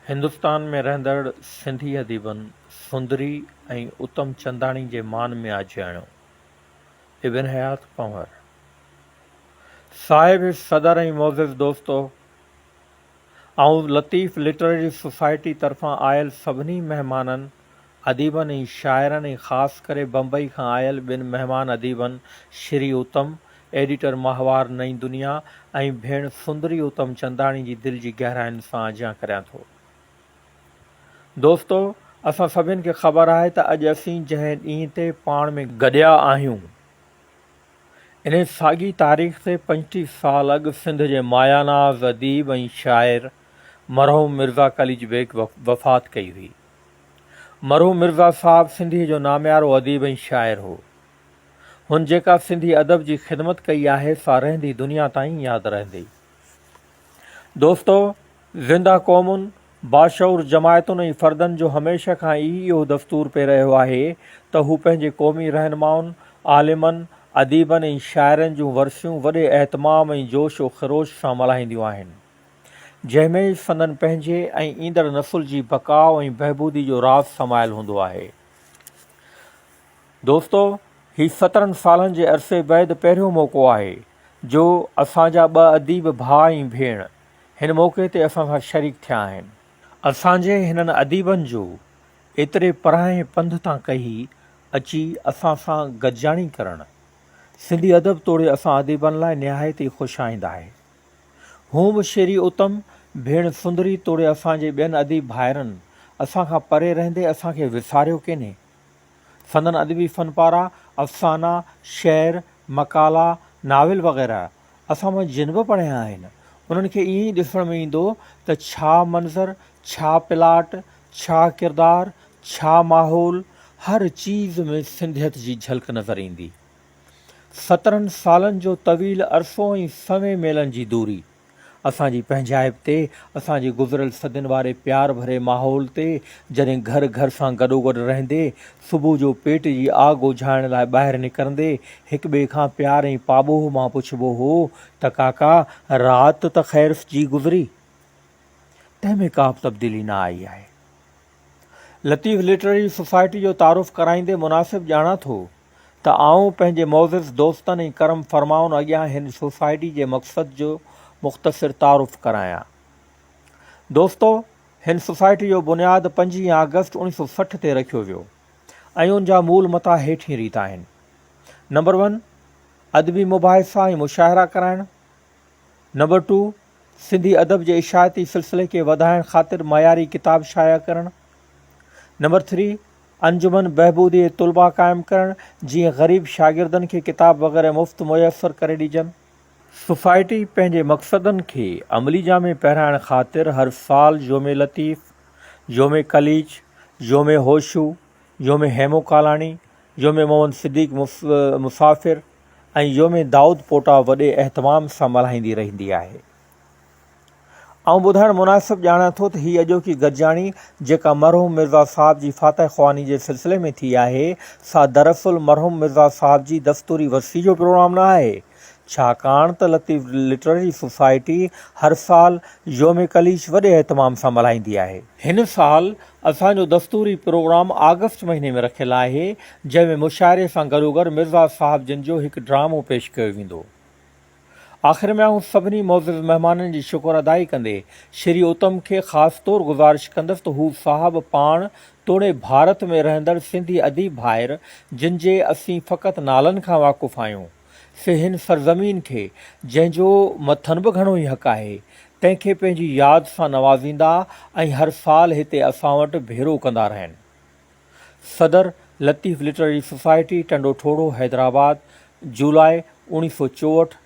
हिंदुस्तान में रहंदड़ सिंधी अदीबनि सुंदरी ऐं उत्तम चंदाणी जे मान में आजियाणियो। इब्न हयात पंवर साहिब सदर ऐं मोज़िज़ दोस्तो, आउं लतीफ़ लिटरेरी सोसाइटी तरफ़ां आयल सभिनी महिमाननि अदीबनि ऐं शाइरनि ऐं ख़ासि करे बम्बई खां आयल ॿिनि महिमान अदीबनि श्री उत्तम एडिटर माहवार नई दुनिया ऐं भेण सुंदरी उत्तम चंदाणी जी दिलि जी गहराइनि सां आजियां करियां थो। दोस्तो, असां सभिनि खे ख़बर आहे त अॼु असीं जंहिं ॾींहं ते पाण में गॾिया आहियूं, इन साॻी तारीख़ ते 35 साल अॻु सिंध जे मायानाज़ अदीब ऐं शाइर मरहूम मिर्ज़ा कलीज बेग वफ़ात कई हुई। मरहूम मिर्ज़ा साहब सिंधीअ जो नामियारो अदीब ऐं शाइर हो। हुन जेका सिंधी अदब जी ख़िदमत कई आहे सा रहंदी दुनिया ताईं यादि रहंदी। दोस्तो, ज़िंदा क़ौमुनि, बाशऊर जमायतुनि ऐं फ़र्दनि जो हमेशह खां इहो दस्तूर पे रहियो आहे त हू पंहिंजे क़ौमी रहनुमाउनि, आलिमनि, अदीबनि ऐं शाइरनि जूं वर्सियूं वॾे एहतमाम ऐं जोश व ख़रोश सां मल्हाईंदियूं आहिनि, जंहिंमें संदनि पंहिंजे ऐं ईंदड़ नसुल जी बकाउ ऐं बहबूदी जो राज़ समायल हूंदो आहे। दोस्तो, ही 17 सालनि जे अरसे बैदि पहिरियों मौक़ो आहे जो असांजा 2 अदीब भाउ ऐं भेण हिन मौक़े ते असां सां शरीक थिया आहिनि। असांजे हिननि अदीबनि जो एतिरे परांहे पंध तां कही अची असां सां गॾिजाणी करणु सिंधी अदब तोड़े असां अदीबनि लाइ निहायत ई ख़ुशाइंद आहे। हूं बि श्री उत्तम भेण सुंदरी तोड़े असांजे ॿियनि अदीब भाइरनि असां खां परे रहंदे असांखे विसारियो केन्हे। संदन अदबी फनपारा, अफ़साना, शेर, मकाला, नाविल वग़ैरह असां मां जिन बि पढ़िया आहिनि। उन्हनि खे ईअं ई ॾिसण में ईंदो त छा मंज़र, छा प्लाट, छा किरदारु, छा माहौल, हर चीज़ में सिंधियत जी झलक नज़र ईंदी। 17 सालनि जो तवील अरसो ऐं समय मेलनि जी दूरी असांजी पंहिंजाइप ते, असांजे गुज़िरियल सदियुनि वारे प्यार भरे माहौल ते, जॾहिं घर घर सां गॾोगॾु रहंदे सुबुह जो पेट जी आग ओझाइण लाइ ॿाहिरि निकिरंदे हिक ॿिए खां प्यार ऐं पाबोह मां पुछिबो हो त काका राति त ख़ैर जी गुज़री, तंहिंमें का बि तब्दीली न आई आहे। लतीफ़ लिटरेरी सोसाइटी जो तारुफ़ कराईंदे मुनासिब ॼाणा थो त आऊं पंहिंजे मोज़िज़ दोस्तनि ऐं करम फ़रमाउनि अॻियां हिन सोसाइटी जे मक़सद जो मुख़्तसिर तारुफ़ करायां। दोस्तो, हिन सोसाइटी जो बुनियादु 25 अगस्त 1960 ते रखियो वियो ऐं उन जा मूल मता हेठिहीं रीत आहिनि। नंबर 1, अदबी मुबाहिसा ऐं मुशाहिरा कराइणु। नंबर 2, सिंधी अदब जे इशायती सिलसिले खे वधाइण ख़ातिर मयारी किताब शाया करणु। नंबर 3, अंजुमन बहबूदी तुलबा क़ाइमु करणु जीअं ग़रीब शागिर्दनि खे किताब वग़ैरह मुफ़्त मुयसर करे ॾिजनि। सोसाइटी पंहिंजे मक़सदनि खे अमली जामे पहिराइण ख़ातिर हर साल योम लतीफ़, योम कलीज, योम होशू, योम हेमो कालाणी, योम मोहम्मद सिद्दीक़ मुसाफ़िर ऐं योम दाऊद पोटा वॾे एहतमाम सां मल्हाईंदी रहंदी आहे। आउं ॿुधाइणु मुनासिब ॼाणा थो त हीअ अॼोकी गॾिजाणी जेका मरहूम मिर्ज़ा साहब जी फातह ख़्वानी जे सिलसिले में थी आहे सा दरअसल मरहूम मिर्ज़ा साहब जी दस्तूरी वरसी जो प्रोग्राम न आहे, छाकाणि त लतीफ़ लिटरेरी सोसाइटी हर साल योम कलीज वॾे एहतमाम सां मल्हाईंदी आहे। हिन साल असांजो दस्तूरी प्रोग्राम अगस्त महीने में रखियलु आहे, जंहिंमें मुशाइरे सां गॾोगॾु मिर्ज़ा साहब जिन जो हिकु ड्रामो पेश कयो वेंदो। आख़िर में आऊं सभिनी मोज़िज़ महिमाननि जी शुक्र अदाई कंदे श्री उत्तम खे ख़ासि तौरु गुज़ारिश कंदुसि त हू साहब पाण तोड़े भारत में रहंदड़ सिंधी अदीब भाइर जिन जे असीं फ़क़ति नालनि खां वाक़ुफ़ु आहियूं से हिन सरज़मीन खे जंहिंजो मथनि बि घणो ई हक़ आहे तंहिंखे पंहिंजी यादि सां नवाज़ींदा ऐं हर साल हिते असां वटि भेरो कंदा रहनि। सदर लतीफ़ लिटरेरी सोसाइटी, टंडो ठोड़ो, हैदराबाद, जुलाई 1964।